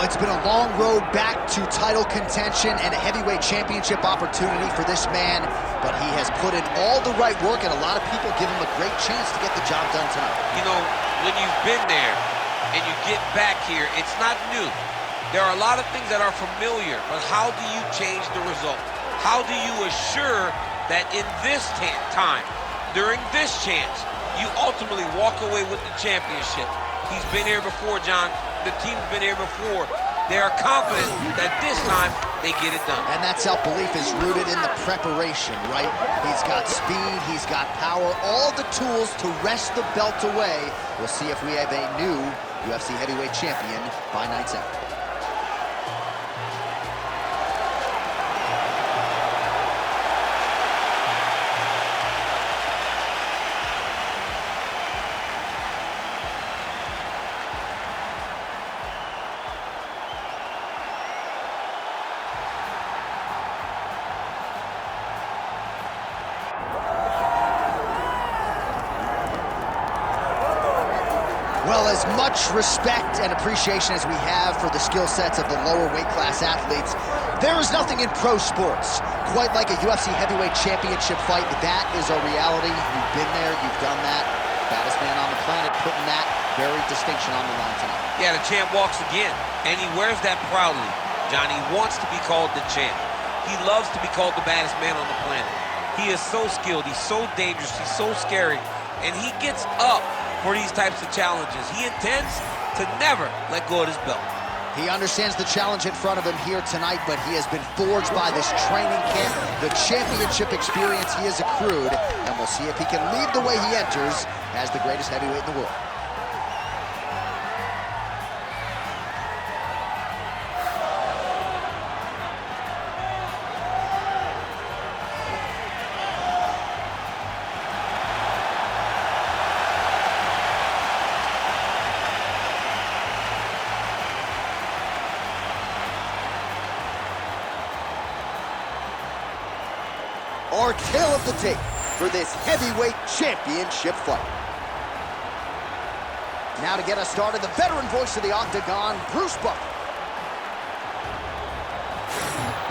it's been a long road back to title contention and a heavyweight championship opportunity for this man, but he has put in all the right work, and a lot of people give him a great chance to get the job done tonight. You know, when you've been there and you get back here, it's not new. There are a lot of things that are familiar, but how do you change the result? How do you assure that in this time, during this chance, you ultimately walk away with the championship? He's been here before, John. The team's been here before. They are confident that this time they get it done. And that self-belief is rooted in the preparation, right? He's got speed, he's got power, all the tools to wrest the belt away. We'll see if we have a new UFC heavyweight champion by night's end. Well, as much respect and appreciation as we have for the skill sets of the lower weight class athletes, there is nothing in pro sports quite like a UFC heavyweight championship fight. That is a reality. You've been there, you've done that. Baddest man on the planet putting that very distinction on the line tonight. Yeah, the champ walks again, and he wears that proudly. Johnny wants to be called the champ. He loves to be called the baddest man on the planet. He is so skilled, he's so dangerous, he's so scary, and he gets up for these types of challenges. He intends to never let go of his belt. He understands the challenge in front of him here tonight, but he has been forged by this training camp, the championship experience he has accrued, and we'll see if he can lead the way he enters as the greatest heavyweight in the world. Our tale of the tape for this heavyweight championship fight. Now to get us started, the veteran voice of the Octagon, Bruce Buffer.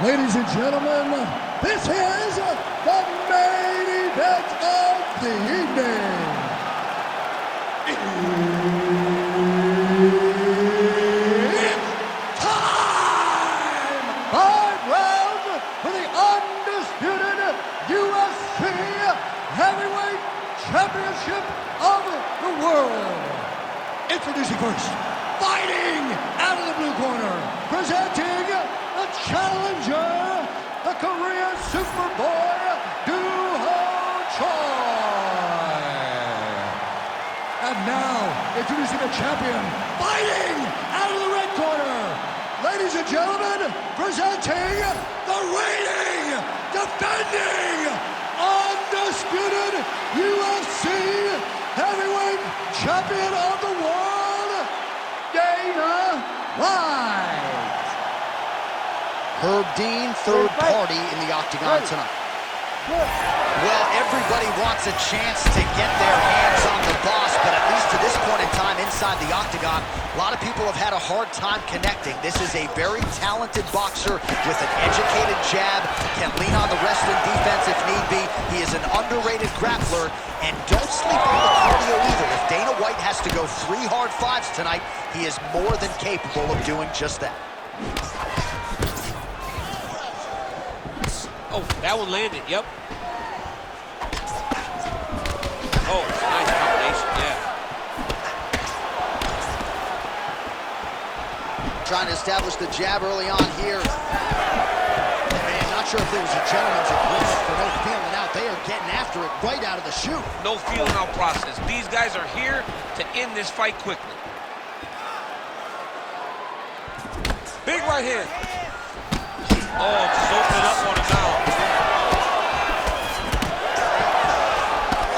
Ladies and gentlemen, this is the main event of the evening. It's time! 5 rounds for the undisputed UFC Heavyweight Championship of the world. Introducing first, fighting out of the blue corner, presenting the challenger, the Korean Superboy, Doo-Ho Choi. And now, introducing the champion, fighting out of the red corner. Ladies and gentlemen, presenting the reigning, defending, undisputed UFC Heavyweight Champion of the world, Dana White. Herb Dean, third party in the Octagon tonight. Well, everybody wants a chance to get their hands on the boss, but at least to this point in time inside the Octagon, a lot of people have had a hard time connecting. This is a very talented boxer with an educated jab, can lean on the wrestling defense if need be. He is an underrated grappler, and don't sleep on the cardio either. If Dana White has to go 3 hard 5s tonight, he is more than capable of doing just that. Oh, that one landed, yep. Oh, nice combination, yeah. Trying to establish the jab early on here. Man, not sure if there was a gentleman's agreement for no feeling out. They are getting after it right out of the chute. No feeling out process. These guys are here to end this fight quickly. Big right hand. Oh, just open it up on him now.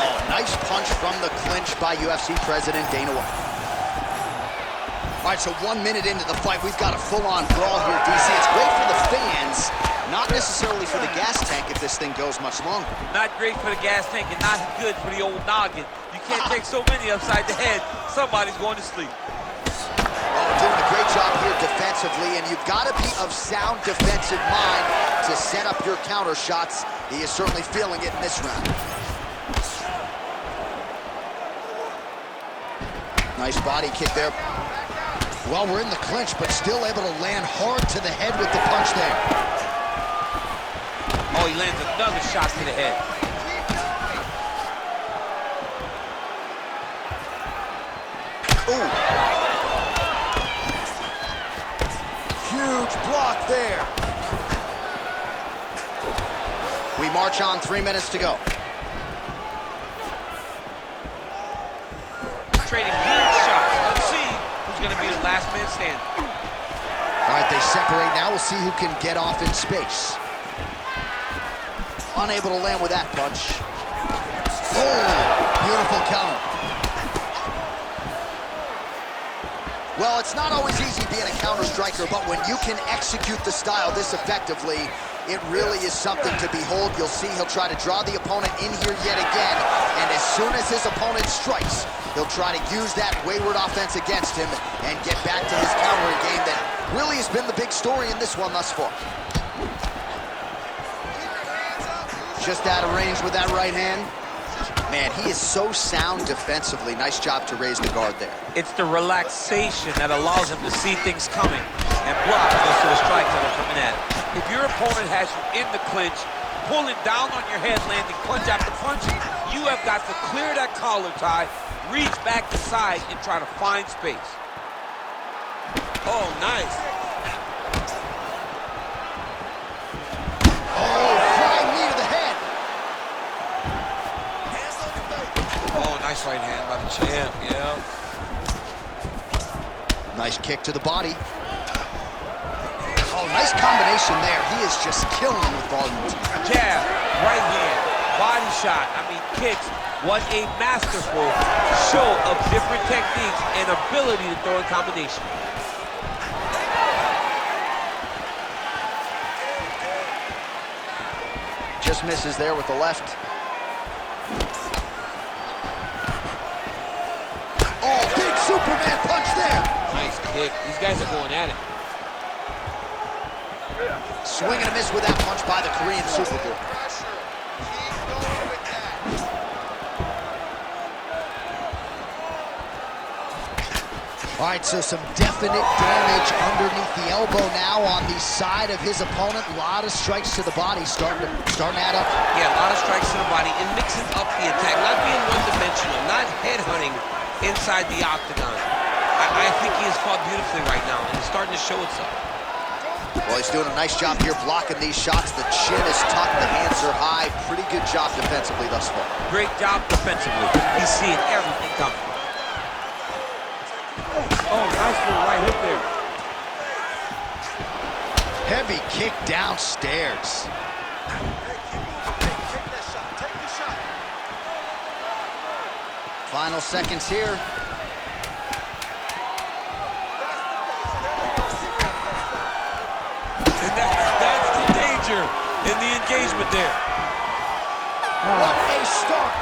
Oh, nice punch from the clinch by UFC President Dana White. All right, so 1 minute into the fight, we've got a full-on brawl here, DC. It's great for the fans, not necessarily for the gas tank if this thing goes much longer. Not great for the gas tank and not good for the old noggin. You can't take so many upside the head. Somebody's going to sleep. Oh, doing a great job here defensively. offensively, and you've got to be of sound defensive mind to set up your counter shots. He is certainly feeling it in this round. Nice body kick there. Well, we're in the clinch, but still able to land hard to the head with the punch there. Oh, he lands another shot to the head. Ooh. Huge block there. We march on, 3 minutes to go. Trading huge shots. Let's see who's going to be the last man standing. All right, they separate now. We'll see who can get off in space. Unable to land with that punch. Oh, beautiful counter. Well, it's not always easy being a counter striker, but when you can execute the style this effectively, it really is something to behold. You'll see he'll try to draw the opponent in here yet again, and as soon as his opponent strikes, he'll try to use that wayward offense against him and get back to his countering game that really has been the big story in this one thus far. Just out of range with that right hand. Man, he is so sound defensively. Nice job to raise the guard there. It's the relaxation that allows him to see things coming and block most of the strikes that are coming at him. If your opponent has you in the clinch, pulling down on your head, landing punch after punch, you have got to clear that collar tie, reach back to side, and try to find space. Oh, nice. Oh, flying knee to the head. Oh, nice right hand by the champ, yeah. Nice kick to the body. Oh, nice combination there. He is just killing him with volume. Jab, right hand, body shot, kicks. What a masterful show of different techniques and ability to throw in combination. Just misses there with the left. Oh, big Superman punch there. Nice kick. These guys are going at it. Swing and a miss with that punch by the Korean Superboy. All right, so some definite damage underneath the elbow now on the side of his opponent. A lot of strikes to the body starting to add up. Yeah, a lot of strikes to the body and mixing up the attack, not being one-dimensional, not headhunting inside the octagon. I think he has fought beautifully right now, and it's starting to show itself. Well, he's doing a nice job here blocking these shots. The chin is tucked, the hands are high. Pretty good job defensively thus far. Great job defensively. He's seeing everything coming. Oh, nice little right hook there. Heavy kick downstairs. Final seconds here. And that's the danger in the engagement there. What a start.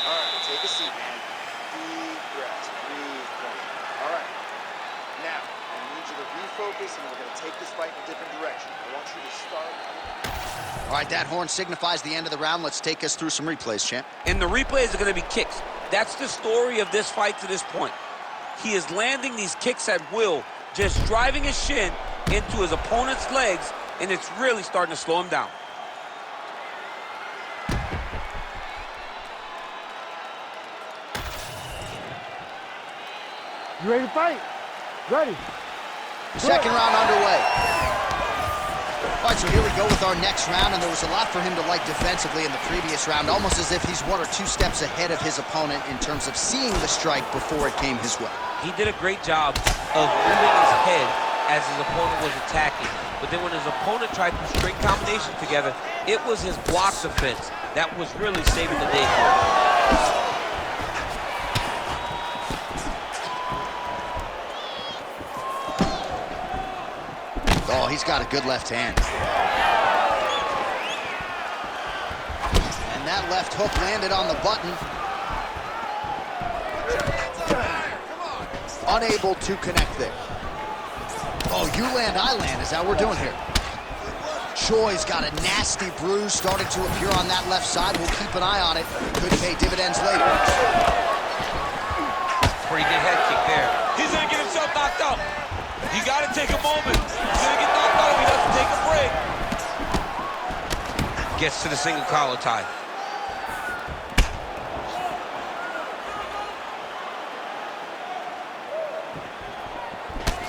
All right, take a seat, man. Deep breaths, breathe. All right. Now, I need you to refocus, and we're going to take this fight in a different direction. I want you to start. All right, that horn signifies the end of the round. Let's take us through some replays, champ. And the replays are going to be kicks. That's the story of this fight to this point. He is landing these kicks at will, just driving his shin into his opponent's legs, and it's really starting to slow him down. You ready to fight? Ready. Second round underway. All right, so here we go with our next round, and there was a lot for him to like defensively in the previous round, almost as if he's 1 or 2 steps ahead of his opponent in terms of seeing the strike before it came his way. He did a great job of moving his head as his opponent was attacking. But then when his opponent tried to string combinations together, it was his block defense that was really saving the day for him. Oh, he's got a good left hand. And that left hook landed on the button. unable to connect there. Oh, you land, I land. Is that what we're doing here? Choi's got a nasty bruise starting to appear on that left side. We'll keep an eye on it. Could pay dividends later. Pretty good head kick there. He's gonna get himself knocked out. You gotta take a moment. He's gonna get knocked out if he doesn't take a break. Gets to the single collar tie.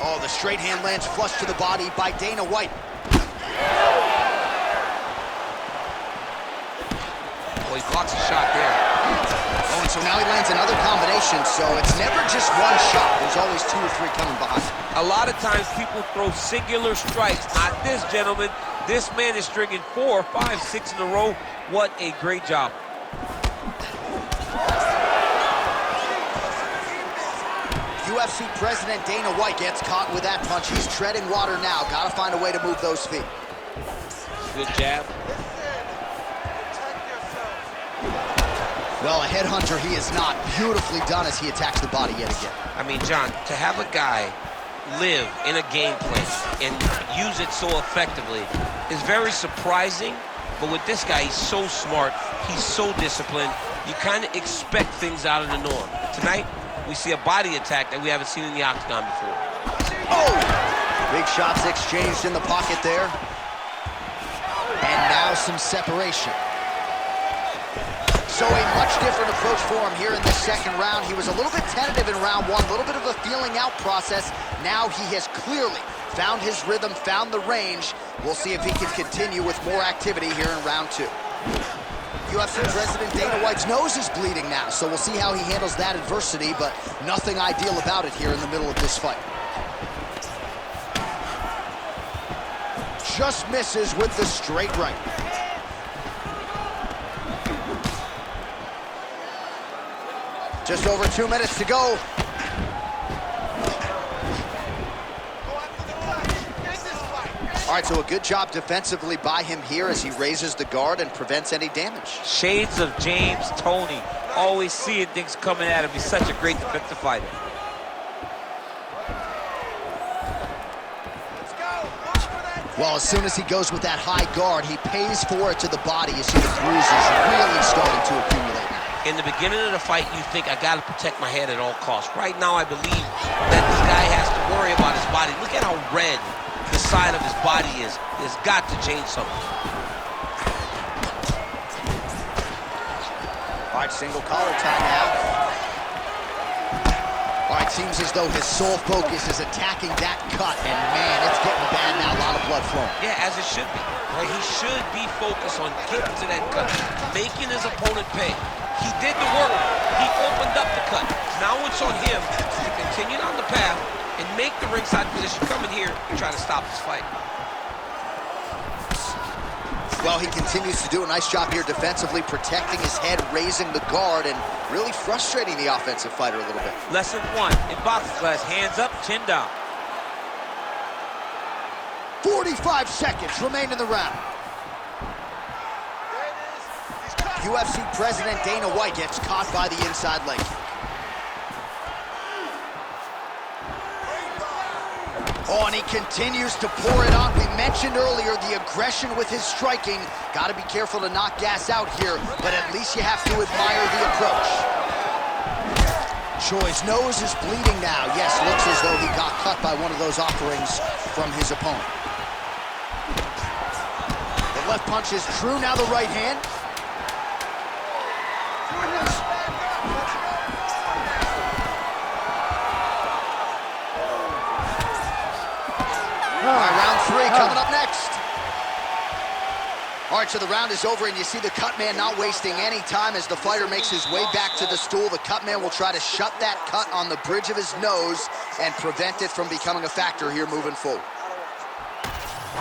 Oh, the straight hand lands flush to the body by Dana White. Well, he blocks a shot there. Oh, and so now he lands another combination, so it's never just one shot. There's always 2 or 3 coming behind. A lot of times people throw singular strikes. Not this gentleman. This man is stringing 4, 5, 6 in a row. What a great job. UFC President Dana White gets caught with that punch. He's treading water now. Got to find a way to move those feet. Good jab. Well, a headhunter he is not. Beautifully done as he attacks the body yet again. I mean, John, to have a guy live in a game plan and use it so effectively is very surprising. But with this guy, he's so smart. He's so disciplined. You kind of expect things out of the norm. Tonight, we see a body attack that we haven't seen in the octagon before. Oh! Big shots exchanged in the pocket there. And now some separation. So a much different approach for him here in the second round. He was a little bit tentative in round 1, a little bit of a feeling out process. Now he has clearly found his rhythm, found the range. We'll see if he can continue with more activity here in round 2. UFC President Dana White's nose is bleeding now, so we'll see how he handles that adversity, but nothing ideal about it here in the middle of this fight. Just misses with the straight right. Just over 2 minutes to go. All right, so a good job defensively by him here as he raises the guard and prevents any damage. Shades of James Toney. Always seeing things coming at him. He's such a great defensive fighter. Well, as soon as he goes with that high guard, he pays for it to the body. You see the bruises really starting to accumulate. In the beginning of the fight, you think, I got to protect my head at all costs. Right now, I believe that this guy has to worry about his body. Look at how red the side of his body is. It's got to change something. All right, single collar tie now. All right, seems as though his sole focus is attacking that cut, and man, it's getting bad now, a lot of blood flowing. Yeah, as it should be. Right? He should be focused on getting to that cut, making his opponent pay. He did the work. He opened up the cut. Now it's on him to continue on the path and make the ringside position, come in here and try to stop this fight. Well, he continues to do a nice job here defensively, protecting his head, raising the guard, and really frustrating the offensive fighter a little bit. Lesson 1 in boxing class, hands up, chin down. 45 seconds remain in the round. UFC President Dana White gets caught by the inside leg. Oh, and he continues to pour it on. We mentioned earlier the aggression with his striking. Got to be careful to not gas out here, but at least you have to admire the approach. Choi's nose is bleeding now. Yes, looks as though he got cut by one of those offerings from his opponent. The left punch is true, now the right hand. All right, round 3 coming up next. All right, so the round is over, and you see the cut man not wasting any time as the fighter makes his way back to the stool. The cut man will try to shut that cut on the bridge of his nose and prevent it from becoming a factor here moving forward.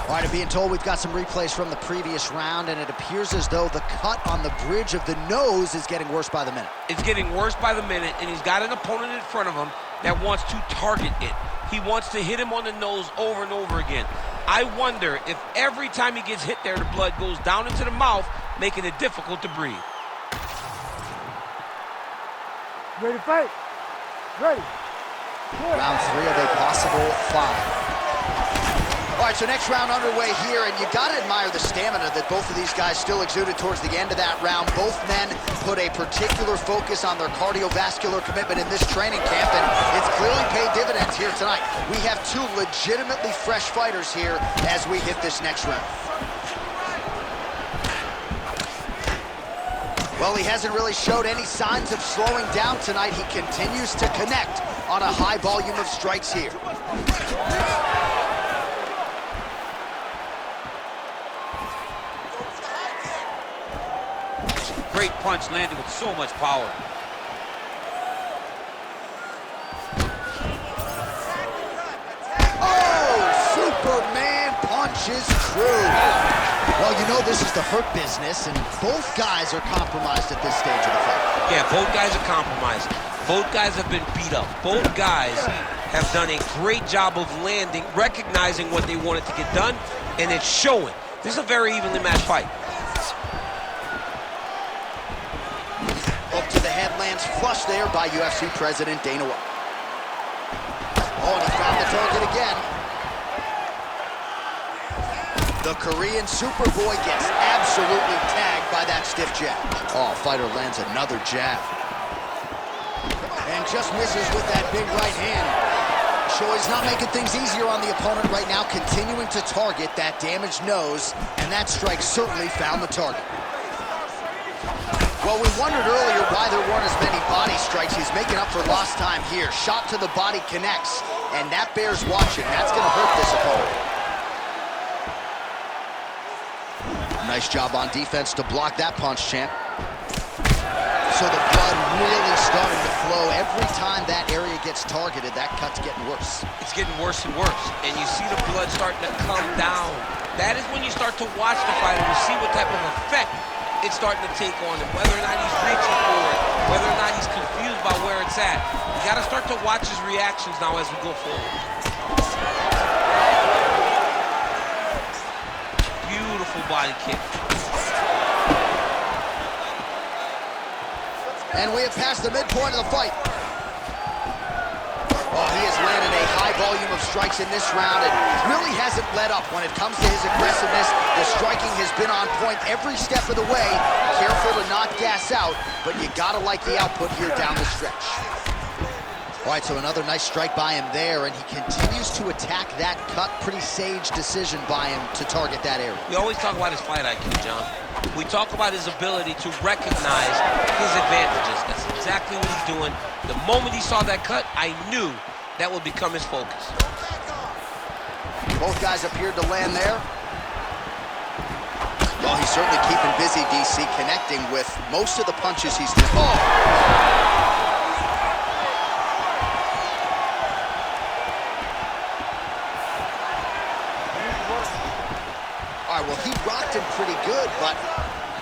All right, I'm being told we've got some replays from the previous round, and it appears as though the cut on the bridge of the nose is getting worse by the minute. It's getting worse by the minute, and he's got an opponent in front of him that wants to target it. He wants to hit him on the nose over and over again. I wonder if every time he gets hit there, the blood goes down into the mouth, making it difficult to breathe. Ready to fight? Ready. Round 3 of a possible 5. All right, so next round underway here, and you gotta admire the stamina that both of these guys still exuded towards the end of that round. Both men put a particular focus on their cardiovascular commitment in this training camp, and it's clearly paid dividends here tonight. We have two legitimately fresh fighters here as we hit this next round. Well, he hasn't really showed any signs of slowing down tonight. He continues to connect on a high volume of strikes here. Great punch landed with so much power. Oh, Superman punches true. Well, you know this is the hurt business, and both guys are compromised at this stage of the fight. Yeah, both guys are compromised. Both guys have been beat up. Both guys have done a great job of landing, recognizing what they wanted to get done, and it's showing. This is a very evenly matched fight. Up to the head, lands flush there by UFC President Dana White. Oh, and he found the target again. The Korean Superboy gets absolutely tagged by that stiff jab. Oh, fighter lands another jab. And just misses with that big right hand. Choi's not making things easier on the opponent right now, continuing to target that damaged nose, and that strike certainly found the target. Well, we wondered earlier why there weren't as many body strikes. He's making up for lost time here. Shot to the body connects, and that bears watching. That's going to hurt this opponent. Nice job on defense to block that punch, champ. So the blood really starting to flow. Every time that area gets targeted, that cut's getting worse. It's getting worse and worse, and you see the blood starting to come down. That is when you start to watch the fighter to see what type of effect it's starting to take on him, whether or not he's reaching for it, whether or not he's confused by where it's at. You got to start to watch his reactions now as we go forward. Beautiful body kick. And we have passed the midpoint of the fight. Oh, he has landed a high volume of strikes in this round and really hasn't let up when it comes to his aggressiveness. The striking has been on point every step of the way. Careful to not gas out, but you gotta like the output here down the stretch. All right, so another nice strike by him there, and he continues to attack that cut. Pretty sage decision by him to target that area. We always talk about his fight IQ, John. We talk about his ability to recognize his advantages. That's exactly what he's doing. The moment he saw that cut, I knew that would become his focus. Both guys appeared to land there. Well, he's certainly keeping busy, DC, connecting with most of the punches he's thrown. Oh! All right, well, he rocked him pretty good, but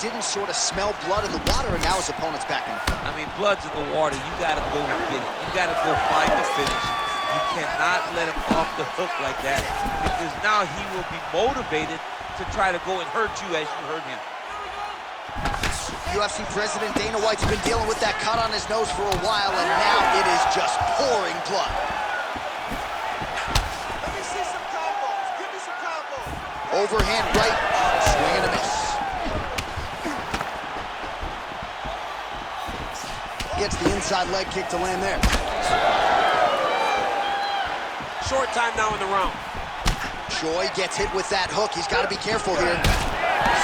didn't sort of smell blood in the water, and now his opponent's back in the fight. I mean, blood's in the water. You got to go and get it. You got to go find the finish. You cannot let him off the hook like that, because now he will be motivated to try to go and hurt you as you hurt him. UFC President Dana White's been dealing with that cut on his nose for a while, and now it is just pouring blood. Let me see some combos. Give me some combos. Overhand right, swing and a miss. Gets the inside leg kick to land there. Short time now in the round. Choi gets hit with that hook. He's got to be careful here.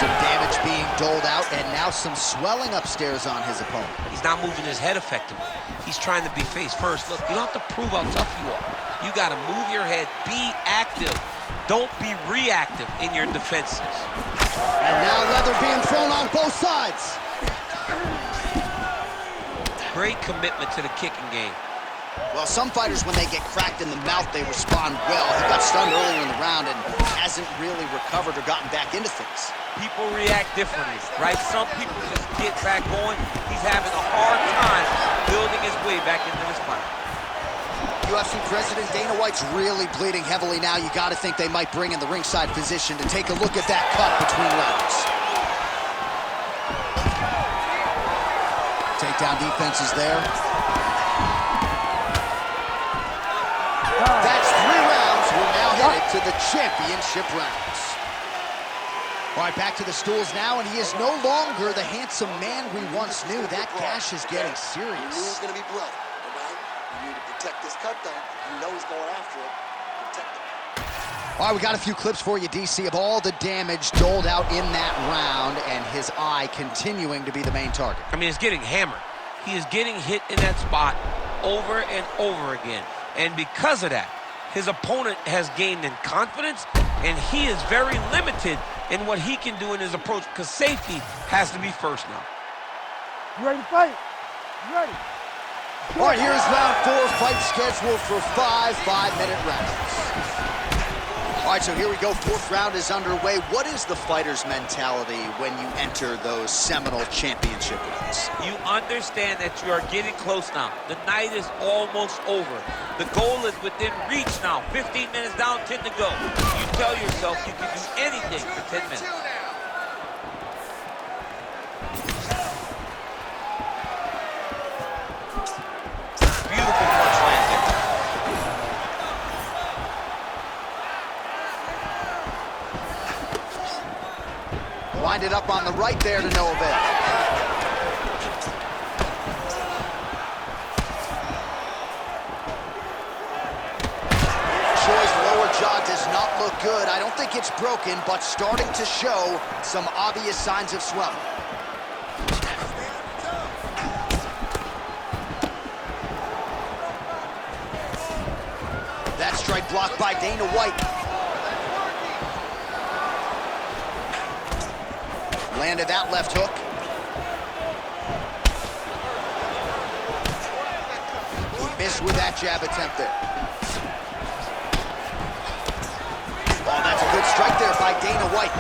Some damage being doled out, and now some swelling upstairs on his opponent. He's not moving his head effectively. He's trying to be face first. Look, you don't have to prove how tough you are. You got to move your head, be active. Don't be reactive in your defenses. And now leather being thrown on both sides. Great commitment to the kicking game. Well, some fighters, when they get cracked in the mouth, they respond well. He got stunned earlier in the round and hasn't really recovered or gotten back into things. People react differently, right? Some people just get back going. He's having a hard time building his way back into this fight. UFC President Dana White's really bleeding heavily now. You got to think they might bring in the ringside physician to take a look at that cut between rounds. Takedown defense is there. That's 3 rounds. We're now headed to the championship rounds. All right, back to the stools now, and he is no longer the handsome man we once knew. That gash is getting You serious. knew it was going to be blood, all right? You need to protect this cut, though. You know he's going after it. Protect it. All right, we got a few clips for you, DC, of all the damage doled out in that round, and his eye continuing to be the main target. I mean, it's getting hammered. He is getting hit in that spot over and over again. And because of that, his opponent has gained in confidence, and he is very limited in what he can do in his approach, because safety has to be first now. You ready to fight? You ready? All right, here's round 4, fight scheduled for 5 5-minute rounds. All right, so here we go. 4th round is underway. What is the fighter's mentality when you enter those seminal championship rounds? You understand that you are getting close now. The night is almost over. The goal is within reach now. 15 minutes down, 10 to go. You tell yourself you can do anything for 10 minutes. Beautiful punch landed. Winded up on the right there to no avail. Choi's lower jaw does not look good. I don't think it's broken, but starting to show some obvious signs of swelling. That strike blocked by Dana White. Landed that left hook. He missed with that jab attempt there. Oh, that's a good strike there by Dana White.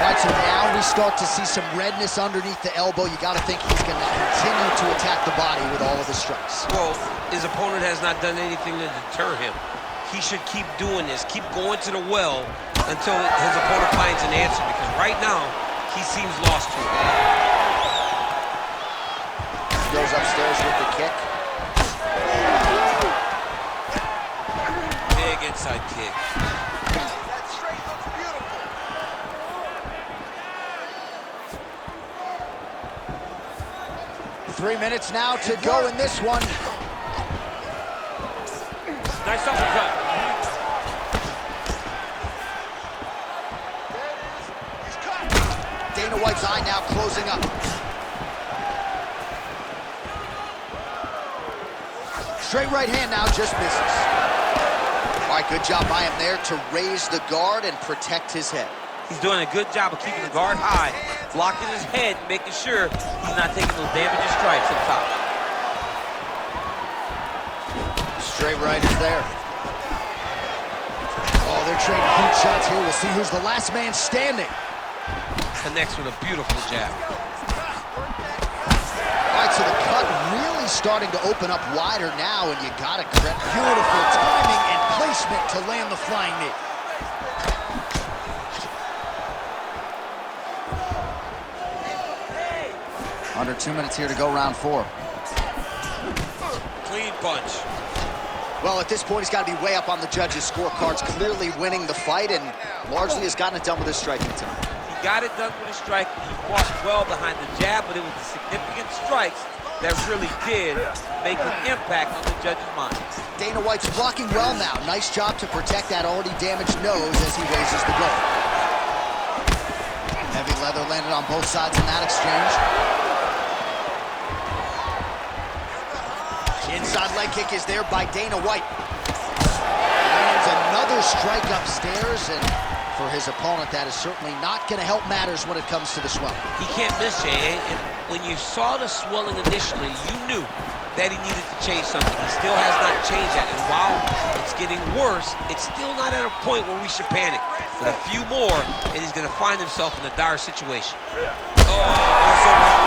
All right, so now we start to see some redness underneath the elbow. You got to think he's going to continue to attack the body with all of his strikes. Well, his opponent has not done anything to deter him. He should keep doing this, keep going to the well until his opponent finds an answer, because right now, he seems lost to it. Goes upstairs with the kick. Big inside kick. That straight looks beautiful. Three minutes now to go in this one. Nice uppercut. Dana White's eye now closing up. Straight right hand now, just misses. All right, good job by him there to raise the guard and protect his head. He's doing a good job of keeping the guard high, blocking his head, making sure he's not taking those damaging strikes up top. Straight right is there. Oh, they're trading heat shots here. We'll see who's the last man standing. Connects with a beautiful jab. All right, so the cut really starting to open up wider now, and you got to credit beautiful timing and placement to land the flying knee. Under 2 minutes here to go, round 4. Clean punch. Well, at this point, he's got to be way up on the judges' scorecards, clearly winning the fight, and largely has gotten it done with his striking tonight. He got it done with his strike. He fought well behind the jab, but it was the significant strikes that really did make an impact on the judges' minds. Dana White's blocking well now. Nice job to protect that already damaged nose as he raises the guard. Heavy leather landed on both sides in that exchange. Inside leg kick is there by Dana White. Lands another strike upstairs, and for his opponent, that is certainly not going to help matters when it comes to the swelling. He can't miss, Jay. And when you saw the swelling initially, you knew that he needed to change something. He still has not changed that. And while it's getting worse, it's still not at a point where we should panic. But a few more, and he's going to find himself in a dire situation. Oh, that's so right.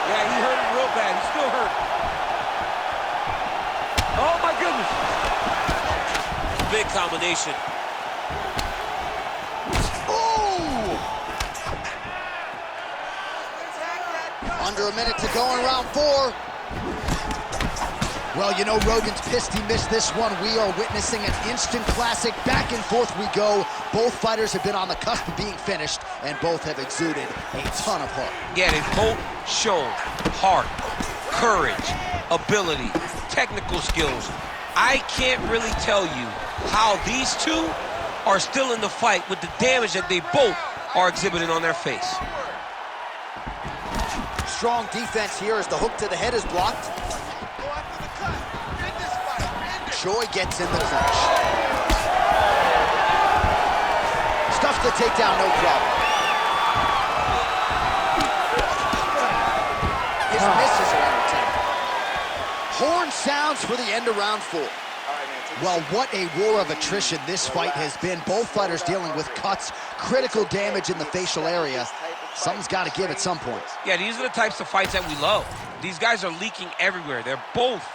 Yeah, he hurt him real bad. He's still hurt. Oh, my goodness. Big combination. Under a minute to go in round 4. Well, you know, Rogan's pissed he missed this one. We are witnessing an instant classic. Back and forth we go. Both fighters have been on the cusp of being finished, and both have exuded a ton of heart. Yeah, they've both shown heart, courage, ability, technical skills. I can't really tell you how these two are still in the fight with the damage that they both are exhibiting on their face. Strong defense here as the hook to the head is blocked. Choi gets in the clinch. Stuffs the takedown, no problem. His misses are entertaining. Horn sounds for the end of round 4. Well, what a war of attrition this fight has been. Both fighters dealing with cuts, critical damage in the facial area. Something's got to give at some point. Yeah, these are the types of fights that we love. These guys are leaking everywhere. They're both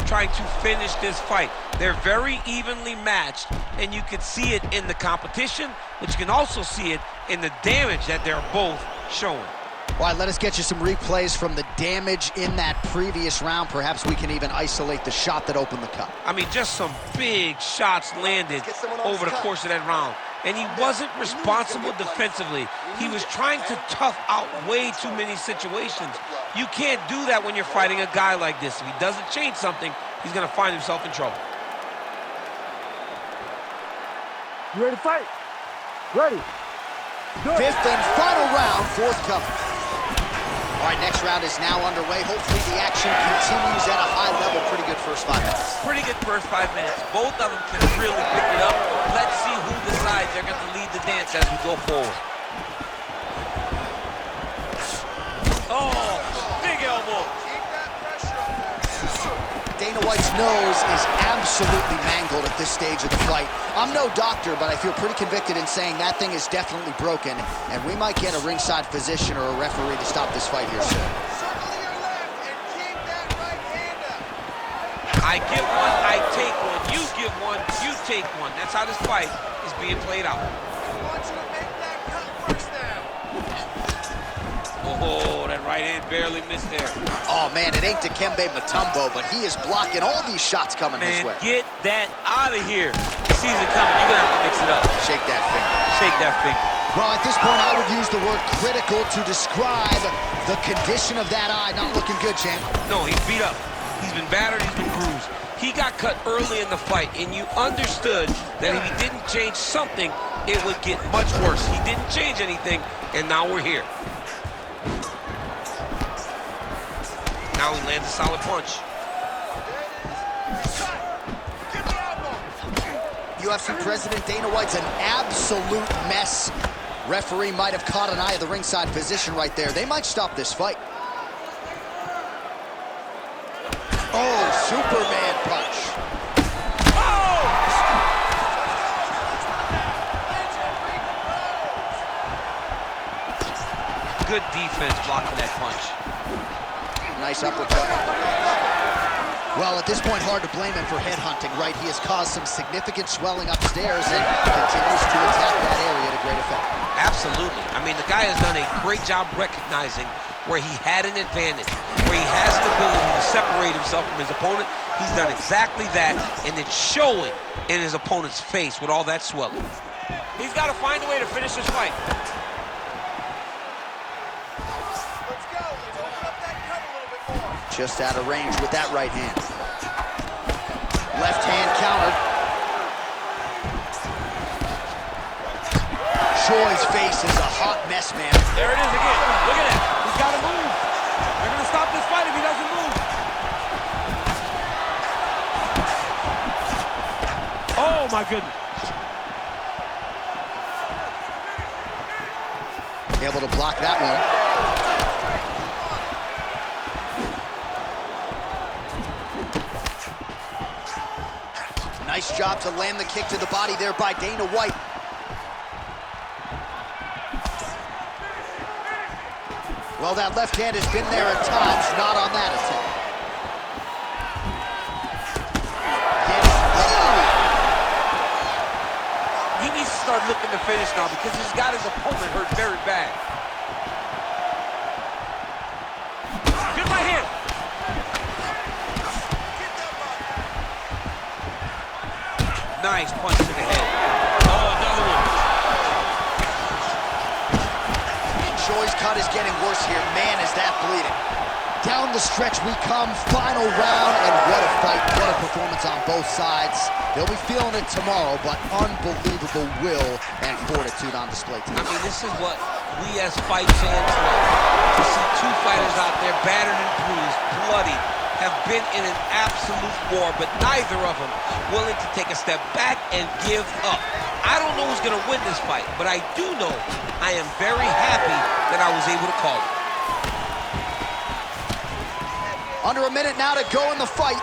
trying to finish this fight. They're very evenly matched, and you can see it in the competition, but you can also see it in the damage that they're both showing. All right, let us get you some replays from the damage in that previous round. Perhaps we can even isolate the shot that opened the cut. I mean, just some big shots landed over the course of that round. And he wasn't responsible defensively. He was trying to tough out way too many situations. You can't do that when you're fighting a guy like this. If he doesn't change something, he's going to find himself in trouble. You ready to fight? Ready. Fifth and final round, forthcoming. All right, next round is now underway. Hopefully the action continues at a high level. Pretty good first 5 minutes. Pretty good first 5 minutes. Both of them can really pick it up. Let's see who decides they're going to lead the dance as we go forward. Oh, big elbow. Dana White's nose is absolutely mangled at this stage of the fight. I'm no doctor, but I feel pretty convicted in saying that thing is definitely broken, and we might get a ringside physician or a referee to stop this fight here soon. I give one, I take one. You give one, you take one. That's how this fight is being played out. Oh, that right hand barely missed there. Oh, man, it ain't Dikembe Mutombo, but he is blocking all these shots coming his way. Get that out of here. He sees it coming. You're going to have to mix it up. Shake that finger. Shake that finger. Well, at this point, I would use the word critical to describe the condition of that eye. Not looking good, champ. No, he's beat up. He's been battered. He's been bruised. He got cut early in the fight, and you understood that if he didn't change something, it would get much worse. He didn't change anything, and now we're here. Now he lands a solid punch. UFC President Dana White's an absolute mess. Referee might have caught an eye of the ringside physician right there. They might stop this fight. Oh, Superman punch. Oh! Good defense blocking that punch. Nice uppercut. Well, at this point, hard to blame him for headhunting, right? He has caused some significant swelling upstairs and continues to attack that area to great effect. Absolutely. I mean, the guy has done a great job recognizing where he had an advantage, where he has the ability to separate himself from his opponent. He's done exactly that, and it's showing in his opponent's face with all that swelling. He's got to find a way to finish this fight. Just out of range with that right hand. Left hand countered. Choi's face is a hot mess, man. There it is again. Look at that. He's got to move. They're going to stop this fight if he doesn't move. Oh, my goodness. Able to block that one. Nice job to land the kick to the body there by Dana White. Well, that left hand has been there at times, not on that attempt. He needs to start looking to finish now because he's got his opponent hurt very bad. Good right hand. Nice punch to the head. Oh, another one. Choi's cut is getting worse here. Man, is that bleeding. Down the stretch we come, final round, and what a fight, what a performance on both sides. They'll be feeling it tomorrow, but unbelievable will and fortitude on display tonight. I mean, this is what we as fight fans love. To see two fighters out there battered and bruised, bloody, have been in an absolute war, but neither of them willing to take a step back and give up. I don't know who's going to win this fight, but I do know I am very happy that I was able to call it. Under a minute now to go in the fight.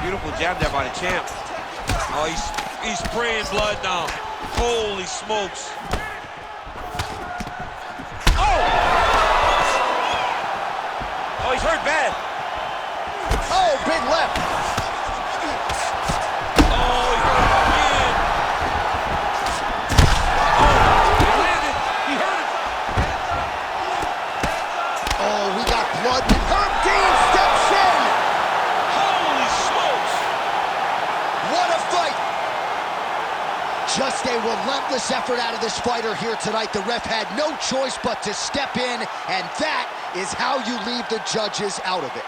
Beautiful jab there by the champ. Oh, he's spraying blood now. Holy smokes. Oh! Oh, he's hurt bad. Oh, big left. Oh, he hurt again. Oh, he landed. He hurt it. Oh, we got blood. Herb Dean steps in. Holy smokes. What a fight. Just a relentless effort out of this fighter here tonight. The ref had no choice but to step in, and that is how you leave the judges out of it.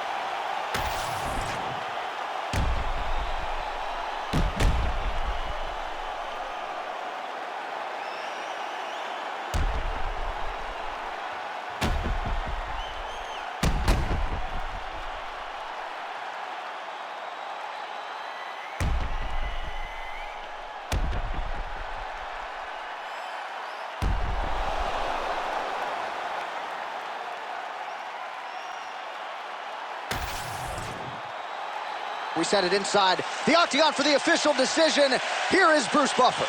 We set it inside the octagon for the official decision. Here is Bruce Buffer.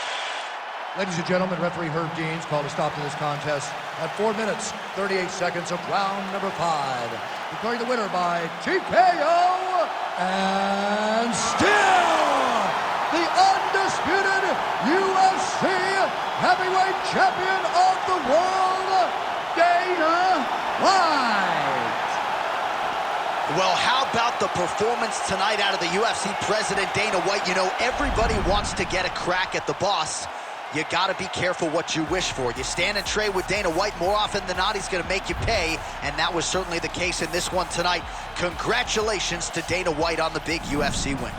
Ladies and gentlemen, referee Herb Dean's called a stop to this contest at 4 minutes, 38 seconds of round number 5. Declaring the winner by TKO, and still the undisputed UFC heavyweight champion of the world, Dana White. Well, how about the performance tonight out of the UFC president, Dana White? You know, everybody wants to get a crack at the boss. You got to be careful what you wish for. You stand and trade with Dana White, more often than not, he's going to make you pay, and that was certainly the case in this one tonight. Congratulations to Dana White on the big UFC win.